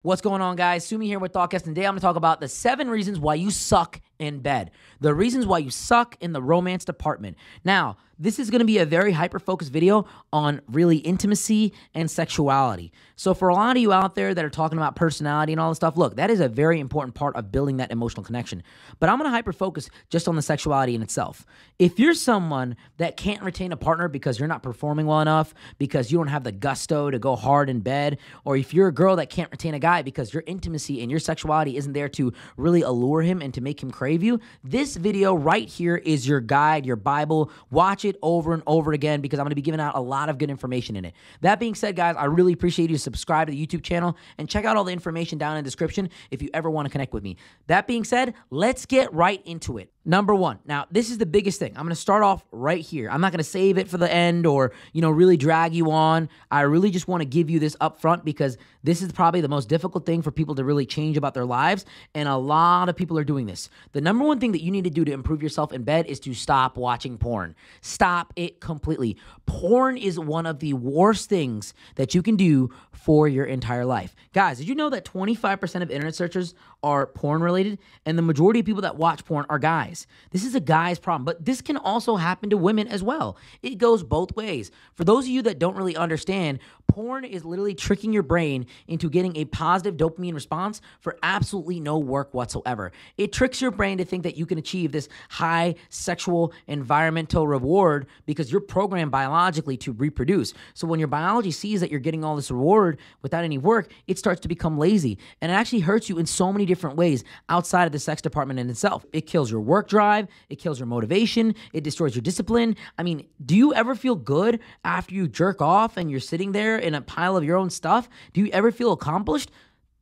What's going on, guys? Sumi here with Thoughtcast, and today I'm going to talk about the 7 reasons why you suck in bed. The reasons why you suck in the romance department. Now, this is going to be a very hyper-focused video on really intimacy and sexuality. So for a lot of you out there that are talking about personality and all this stuff, look, that is a very important part of building that emotional connection. But I'm going to hyper-focus just on the sexuality in itself. If you're someone that can't retain a partner because you're not performing well enough, because you don't have the gusto to go hard in bed, or if you're a girl that can't retain a guy because your intimacy and your sexuality isn't there to really allure him and to make him crave you, this video right here is your guide, your Bible. Watch it over and over again because I'm going to be giving out a lot of good information in it. That being said, guys, I really appreciate you to subscribe to the YouTube channel and check out all the information down in the description if you ever want to connect with me. That being said, let's get right into it. Number one. Now, this is the biggest thing. I'm going to start off right here. I'm not going to save it for the end or, really drag you on. I really just want to give you this up front because this is probably the most difficult thing for people to really change about their lives, and a lot of people are doing this. The number one thing that you need to do to improve yourself in bed is to stop watching porn. Stop it completely. Porn is one of the worst things that you can do for your entire life. Guys, did you know that 25% of internet searchers are porn related, and the majority of people that watch porn are guys? This is a guy's problem, but this can also happen to women as well. It goes both ways. For those of you that don't really understand, porn is literally tricking your brain into getting a positive dopamine response for absolutely no work whatsoever. It tricks your brain to think that you can achieve this high sexual environmental reward because you're programmed biologically to reproduce. So when your biology sees that you're getting all this reward without any work, it starts to become lazy, and it actually hurts you in so many different ways outside of the sex department in itself. It kills your work drive, it kills your motivation, it destroys your discipline. I mean, do you ever feel good after you jerk off and you're sitting there in a pile of your own stuff? Do you ever feel accomplished?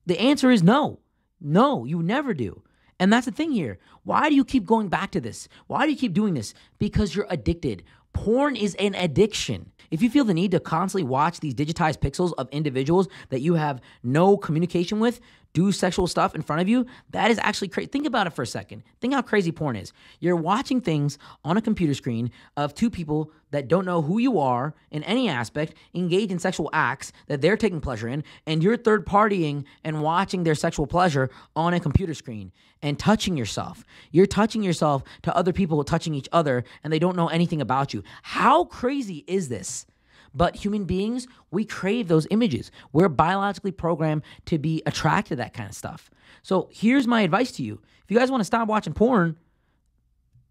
The answer is no. No, you never do. And that's the thing here. Why do you keep going back to this? Why do you keep doing this? Because you're addicted. Porn is an addiction. If you feel the need to constantly watch these digitized pixels of individuals that you have no communication with do sexual stuff in front of you, that is actually crazy. Think about it for a second. Think how crazy porn is. You're watching things on a computer screen of two people that don't know who you are in any aspect, engage in sexual acts that they're taking pleasure in, and you're third partying and watching their sexual pleasure on a computer screen and touching yourself. You're touching yourself to other people touching each other, and they don't know anything about you. How crazy is this? But human beings, we crave those images. We're biologically programmed to be attracted to that kind of stuff. So here's my advice to you. If you guys want to stop watching porn,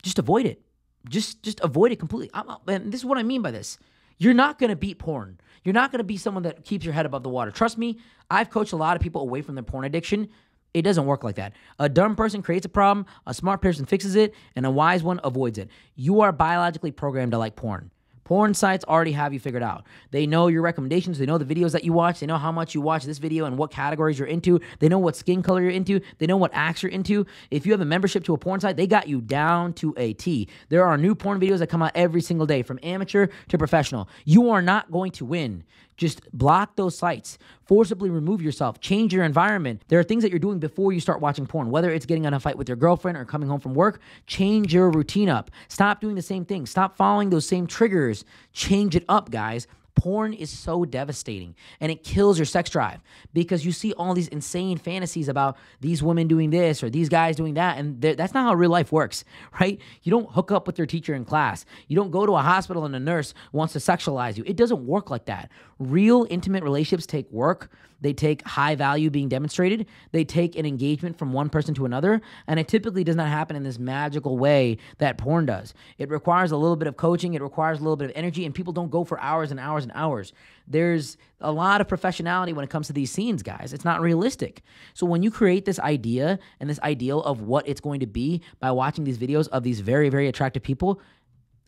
just avoid it. Just avoid it completely. And this is what I mean by this. You're not going to beat porn. You're not going to be someone that keeps your head above the water. Trust me, I've coached a lot of people away from their porn addiction. It doesn't work like that. A dumb person creates a problem, a smart person fixes it, and a wise one avoids it. You are biologically programmed to like porn. Porn sites already have you figured out. They know your recommendations. They know the videos that you watch. They know how much you watch this video and what categories you're into. They know what skin color you're into. They know what acts you're into. If you have a membership to a porn site, they got you down to a T. There are new porn videos that come out every single day, from amateur to professional. You are not going to win. Just block those sites. Forcibly remove yourself. Change your environment. There are things that you're doing before you start watching porn, whether it's getting in a fight with your girlfriend or coming home from work. Change your routine up. Stop doing the same thing. Stop following those same triggers. Change it up, guys. Porn is so devastating, and it kills your sex drive because you see all these insane fantasies about these women doing this or these guys doing that, and that's not how real life works, right? You don't hook up with your teacher in class. You don't go to a hospital and a nurse wants to sexualize you. It doesn't work like that. Real intimate relationships take work. They take high value being demonstrated. They take an engagement from one person to another, and it typically does not happen in this magical way that porn does. It requires a little bit of coaching. It requires a little bit of energy, and people don't go for hours and hours and hours. There's a lot of professionality when it comes to these scenes, guys. It's not realistic. So when you create this idea and this ideal of what it's going to be by watching these videos of these very, very attractive people,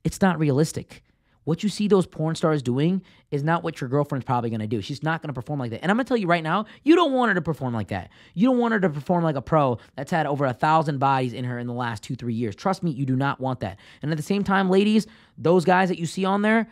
it's not realistic. What you see those porn stars doing is not what your girlfriend's probably going to do. She's not going to perform like that. And I'm going to tell you right now, you don't want her to perform like that. You don't want her to perform like a pro that's had over 1,000 bodies in her in the last 2-3 years. Trust me, you do not want that. And at the same time, ladies, those guys that you see on there,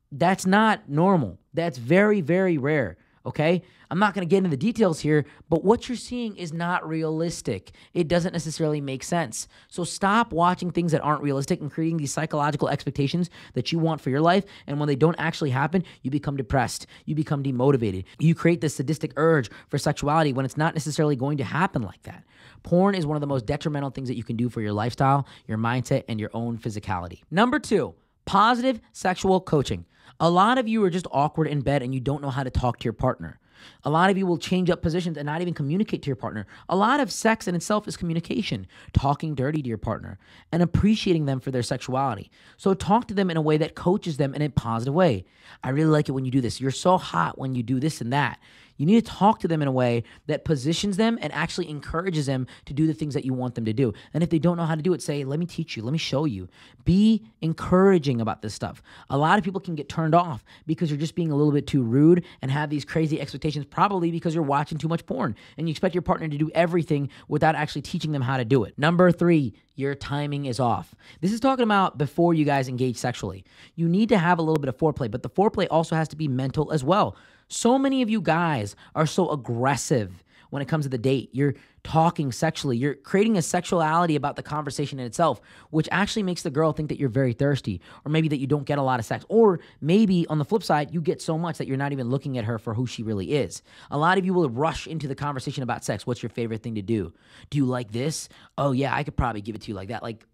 that's not normal. That's very, very rare. okay? I'm not going to get into the details here, but what you're seeing is not realistic. It doesn't necessarily make sense. So stop watching things that aren't realistic and creating these psychological expectations that you want for your life. And when they don't actually happen, you become depressed. You become demotivated. You create this sadistic urge for sexuality when it's not necessarily going to happen like that. Porn is one of the most detrimental things that you can do for your lifestyle, your mindset, and your own physicality. Number 2, positive sexual coaching. A lot of you are just awkward in bed and you don't know how to talk to your partner. A lot of you will change up positions and not even communicate to your partner. A lot of sex in itself is communication, talking dirty to your partner and appreciating them for their sexuality. So talk to them in a way that coaches them in a positive way. I really like it when you do this. You're so hot when you do this and that. You need to talk to them in a way that positions them and actually encourages them to do the things that you want them to do. And if they don't know how to do it, say, let me teach you, let me show you. Be encouraging about this stuff. A lot of people can get turned off because you're just being a little bit too rude and have these crazy expectations, probably because you're watching too much porn and you expect your partner to do everything without actually teaching them how to do it. Number 3, your timing is off. This is talking about before you guys engage sexually. You need to have a little bit of foreplay, but the foreplay also has to be mental as well. So many of you guys are so aggressive when it comes to the date. You're talking sexually. You're creating a sexuality about the conversation in itself, which actually makes the girl think that you're very thirsty, or maybe that you don't get a lot of sex, or maybe on the flip side, you get so much that you're not even looking at her for who she really is. A lot of you will rush into the conversation about sex. What's your favorite thing to do? Do you like this? Oh yeah, I could probably give it to you like that. Like,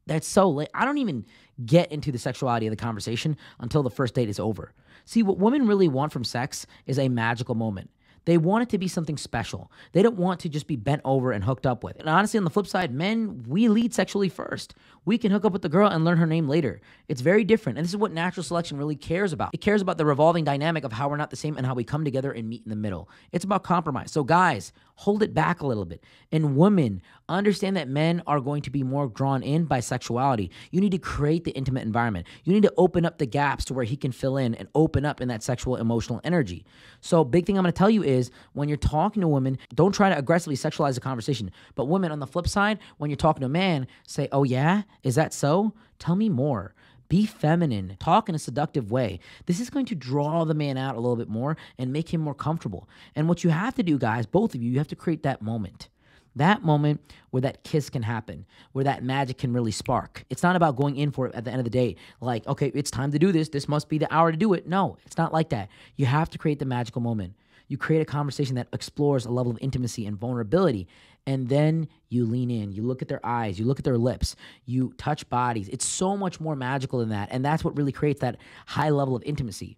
that's so late. I don't even get into the sexuality of the conversation until the first date is over. See, what women really want from sex is a magical moment. They want it to be something special. They don't want to just be bent over and hooked up with. And honestly, on the flip side, men, we lead sexually first. We can hook up with the girl and learn her name later. It's very different. And this is what natural selection really cares about. It cares about the revolving dynamic of how we're not the same and how we come together and meet in the middle. It's about compromise. So guys, hold it back a little bit. And women, understand that men are going to be more drawn in by sexuality. You need to create the intimate environment. You need to open up the gaps to where he can fill in and open up in that sexual emotional energy. So big thing I'm going to tell you is when you're talking to a woman, don't try to aggressively sexualize the conversation. But women, on the flip side, when you're talking to a man, say, oh yeah, is that so? Tell me more. Be feminine. Talk in a seductive way. This is going to draw the man out a little bit more and make him more comfortable. And what you have to do, guys, both of you, you have to create that moment. That moment where that kiss can happen, where that magic can really spark. It's not about going in for it at the end of the day. Like, okay, it's time to do this. This must be the hour to do it. No, it's not like that. You have to create the magical moment. You create a conversation that explores a level of intimacy and vulnerability. And then you lean in, you look at their eyes, you look at their lips, you touch bodies. It's so much more magical than that. And that's what really creates that high level of intimacy.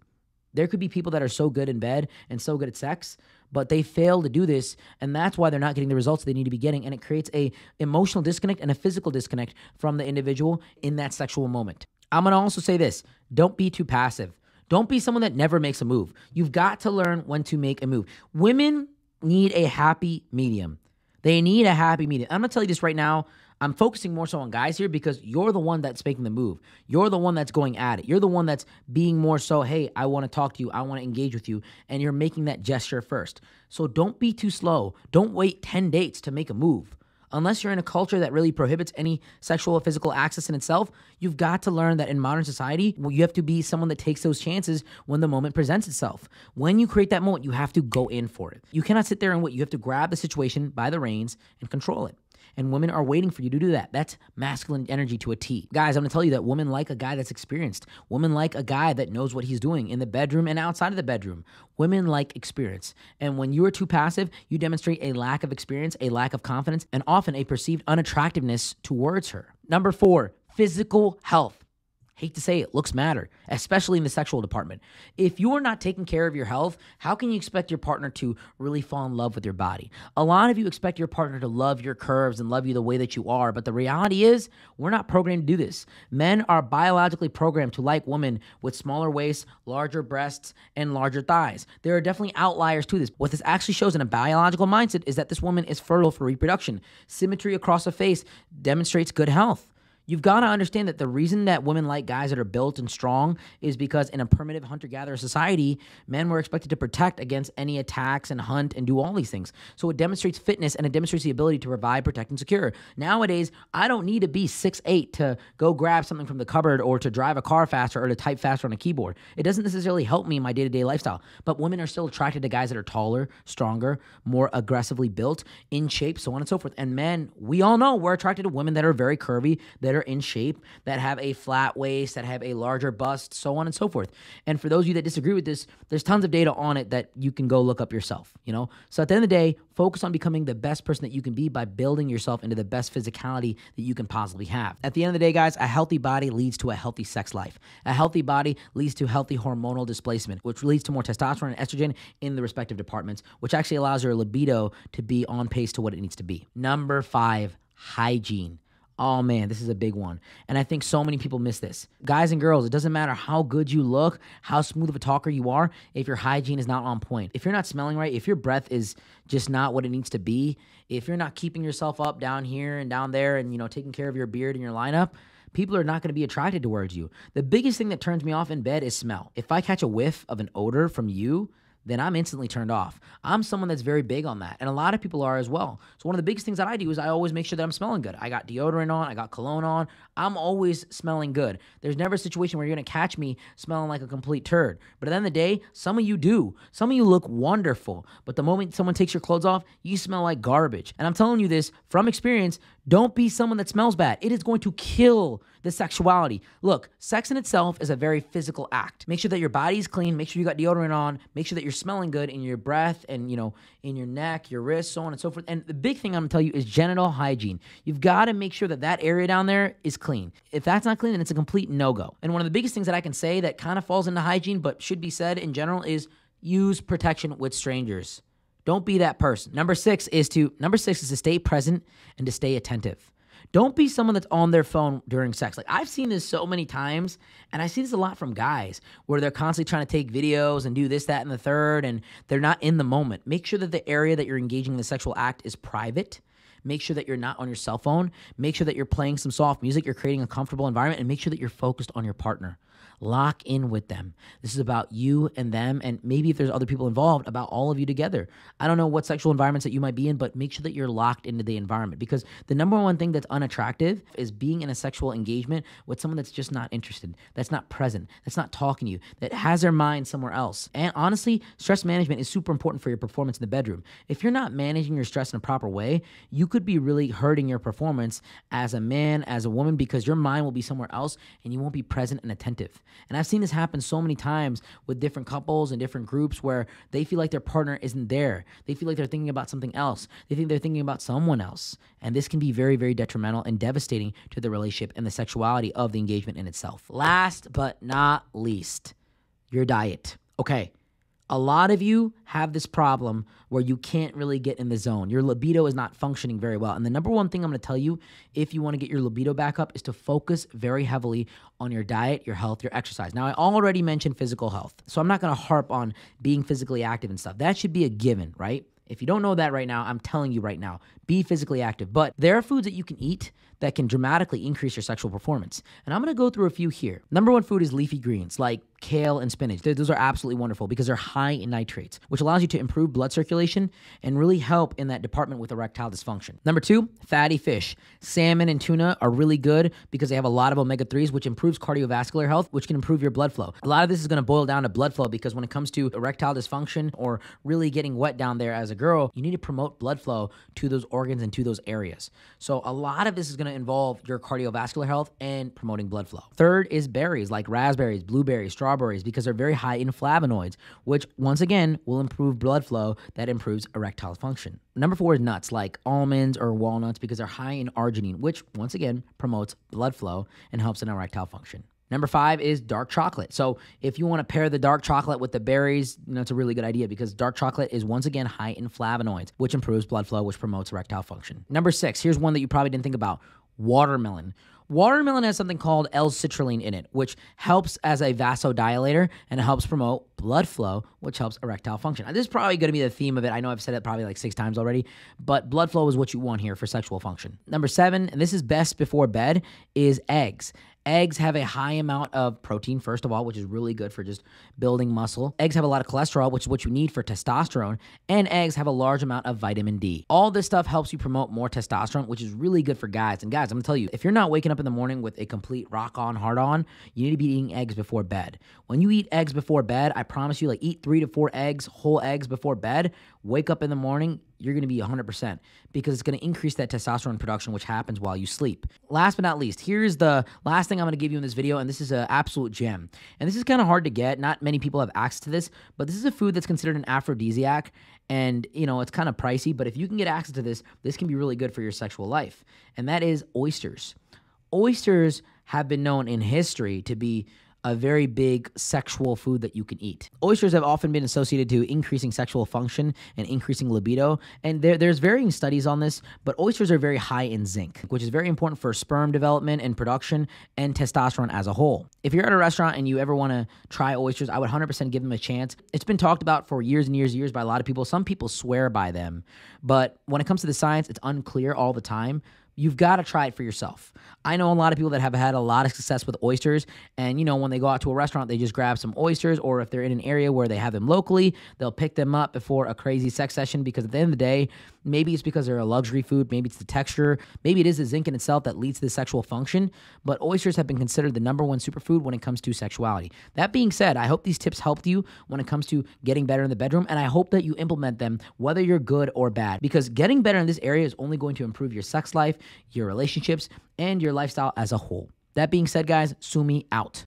There could be people that are so good in bed and so good at sex, but they fail to do this, and that's why they're not getting the results they need to be getting, and it creates a emotional disconnect and a physical disconnect from the individual in that sexual moment. I'm going to also say this, don't be too passive. Don't be someone that never makes a move. You've got to learn when to make a move. Women need a happy medium. They need a happy medium. I'm going to tell you this right now. I'm focusing more so on guys here because you're the one that's making the move. You're the one that's going at it. You're the one that's being more so, hey, I want to talk to you. I want to engage with you. And you're making that gesture first. So don't be too slow. Don't wait 10 dates to make a move. Unless you're in a culture that really prohibits any sexual or physical access in itself, you've got to learn that in modern society, you have to be someone that takes those chances when the moment presents itself. When you create that moment, you have to go in for it. You cannot sit there and wait. You have to grab the situation by the reins and control it. And women are waiting for you to do that. That's masculine energy to a T. Guys, I'm going to tell you that women like a guy that's experienced. Women like a guy that knows what he's doing in the bedroom and outside of the bedroom. Women like experience. And when you are too passive, you demonstrate a lack of experience, a lack of confidence, and often a perceived unattractiveness towards her. Number 4, physical health. Hate to say it, looks matter, especially in the sexual department. If you are not taking care of your health, how can you expect your partner to really fall in love with your body? A lot of you expect your partner to love your curves and love you the way that you are, but the reality is we're not programmed to do this. Men are biologically programmed to like women with smaller waists, larger breasts, and larger thighs. There are definitely outliers to this. What this actually shows in a biological mindset is that this woman is fertile for reproduction. Symmetry across the face demonstrates good health. You've got to understand that the reason that women like guys that are built and strong is because in a primitive hunter-gatherer society, men were expected to protect against any attacks and hunt and do all these things. So it demonstrates fitness and it demonstrates the ability to provide, protect, and secure. Nowadays, I don't need to be 6'8" to go grab something from the cupboard or to drive a car faster or to type faster on a keyboard. It doesn't necessarily help me in my day-to-day lifestyle. But women are still attracted to guys that are taller, stronger, more aggressively built, in shape, so on and so forth. And men, we all know we're attracted to women that are very curvy, that are in shape, that have a flat waist, that have a larger bust, so on and so forth. And for those of you that disagree with this, there's tons of data on it that you can go look up yourself, So at the end of the day, focus on becoming the best person that you can be by building yourself into the best physicality that you can possibly have. At the end of the day, guys, a healthy body leads to a healthy sex life. A healthy body leads to healthy hormonal displacement, which leads to more testosterone and estrogen in the respective departments, which actually allows your libido to be on pace to what it needs to be. Number 5, hygiene. Oh man, this is a big one. And I think so many people miss this. Guys and girls, it doesn't matter how good you look, how smooth of a talker you are, if your hygiene is not on point. If you're not smelling right, if your breath is just not what it needs to be, if you're not keeping yourself up down here and down there and, taking care of your beard and your lineup, people are not going to be attracted towards you. The biggest thing that turns me off in bed is smell. If I catch a whiff of an odor from you, then I'm instantly turned off. I'm someone that's very big on that, and a lot of people are as well. So one of the biggest things that I do is I always make sure that I'm smelling good. I got deodorant on, I got cologne on. I'm always smelling good. There's never a situation where you're gonna catch me smelling like a complete turd. But at the end of the day, some of you do. Some of you look wonderful, but the moment someone takes your clothes off, you smell like garbage. And I'm telling you this from experience, don't be someone that smells bad. It is going to kill the sexuality. Look, sex in itself is a very physical act. Make sure that your body's clean. Make sure you got deodorant on. Make sure that you're smelling good in your breath and, in your neck, your wrists, so on and so forth. And the big thing I'm gonna tell you is genital hygiene. You've got to make sure that that area down there is clean. If that's not clean, then it's a complete no-go. And one of the biggest things that I can say that kind of falls into hygiene but should be said in general is use protection with strangers. Don't be that person. Number six is to stay present and to stay attentive. Don't be someone that's on their phone during sex. Like, I've seen this so many times, and I see this a lot from guys where they're constantly trying to take videos and do this, that, and the third, and they're not in the moment. Make sure that the area that you're engaging in the sexual act is private. Make sure that you're not on your cell phone. Make sure that you're playing some soft music. You're creating a comfortable environment, and make sure that you're focused on your partner. Lock in with them. This is about you and them, and maybe if there's other people involved, about all of you together. I don't know what sexual environments that you might be in, but make sure that you're locked into the environment, because the number one thing that's unattractive is being in a sexual engagement with someone that's just not interested, that's not present, that's not talking to you, that has their mind somewhere else. And honestly, stress management is super important for your performance in the bedroom. If you're not managing your stress in a proper way, you could be really hurting your performance as a man, as a woman, because your mind will be somewhere else and you won't be present and attentive. And I've seen this happen so many times with different couples and different groups where they feel like their partner isn't there. They feel like they're thinking about something else. They think they're thinking about someone else. And this can be very, very detrimental and devastating to the relationship and the sexuality of the engagement in itself. Last but not least, your diet. Okay. A lot of you have this problem where you can't really get in the zone. Your libido is not functioning very well. And the number one thing I'm going to tell you if you want to get your libido back up is to focus very heavily on your diet, your health, your exercise. Now, I already mentioned physical health, so I'm not going to harp on being physically active and stuff. That should be a given, right? If you don't know that right now, I'm telling you right now, be physically active. But there are foods that you can eat that can dramatically increase your sexual performance. And I'm going to go through a few here. Number one food is leafy greens like kale and spinach. Those are absolutely wonderful because they're high in nitrates, which allows you to improve blood circulation and really help in that department with erectile dysfunction. Number two, fatty fish. Salmon and tuna are really good because they have a lot of omega-3s, which improves cardiovascular health, which can improve your blood flow. A lot of this is going to boil down to blood flow because when it comes to erectile dysfunction or really getting wet down there as a girl, you need to promote blood flow to those organs and to those areas. So a lot of this is going to involve your cardiovascular health and promoting blood flow. Third is berries like raspberries, blueberries, strawberries, because they're very high in flavonoids, which once again will improve blood flow that improves erectile function. Number four is nuts like almonds or walnuts because they're high in arginine, which once again promotes blood flow and helps in erectile function. Number five is dark chocolate. So if you want to pair the dark chocolate with the berries, it's a really good idea because dark chocolate is once again high in flavonoids, which improves blood flow, which promotes erectile function. Number six, here's one that you probably didn't think about. Watermelon. Watermelon has something called L-citrulline in it, which helps as a vasodilator and it helps promote blood flow, which helps erectile function. And this is probably going to be the theme of it. I know I've said it probably like 6 times already, but blood flow is what you want here for sexual function. Number 7, and this is best before bed, is eggs. Eggs have a high amount of protein, first of all, which is really good for just building muscle. Eggs have a lot of cholesterol, which is what you need for testosterone. And eggs have a large amount of vitamin D. All this stuff helps you promote more testosterone, which is really good for guys. And guys, I'm going to tell you, if you're not waking up in the morning with a complete rock-on, hard-on, you need to be eating eggs before bed. When you eat eggs before bed, I promise you, like eat 3 to 4 eggs, whole eggs before bed, wake up in the morning, you're going to be 100% because it's going to increase that testosterone production, which happens while you sleep. Last but not least, here's the last thing I'm going to give you in this video, and this is an absolute gem. And this is kind of hard to get. Not many people have access to this, but this is a food that's considered an aphrodisiac, and, you know, it's kind of pricey, but if you can get access to this, this can be really good for your sexual life, and that is oysters. Oysters have been known in history to be a very big sexual food that you can eat. Oysters have often been associated to increasing sexual function and increasing libido, and there's varying studies on this, but oysters are very high in zinc, which is very important for sperm development and production and testosterone as a whole. If you're at a restaurant and you ever want to try oysters, I would 100% give them a chance. It's been talked about for years and years and years by a lot of people. Some people swear by them, but when it comes to the science, it's unclear all the time. You've got to try it for yourself. I know a lot of people that have had a lot of success with oysters, and, you know, when they go out to a restaurant, they just grab some oysters, or if they're in an area where they have them locally, they'll pick them up before a crazy sex session, because at the end of the day, maybe it's because they're a luxury food, maybe it's the texture, maybe it is the zinc in itself that leads to the sexual function, but oysters have been considered the #1 superfood when it comes to sexuality. That being said, I hope these tips helped you when it comes to getting better in the bedroom, and I hope that you implement them whether you're good or bad, because getting better in this area is only going to improve your sex life, your relationships, and your lifestyle as a whole. That being said, guys, Sumi out.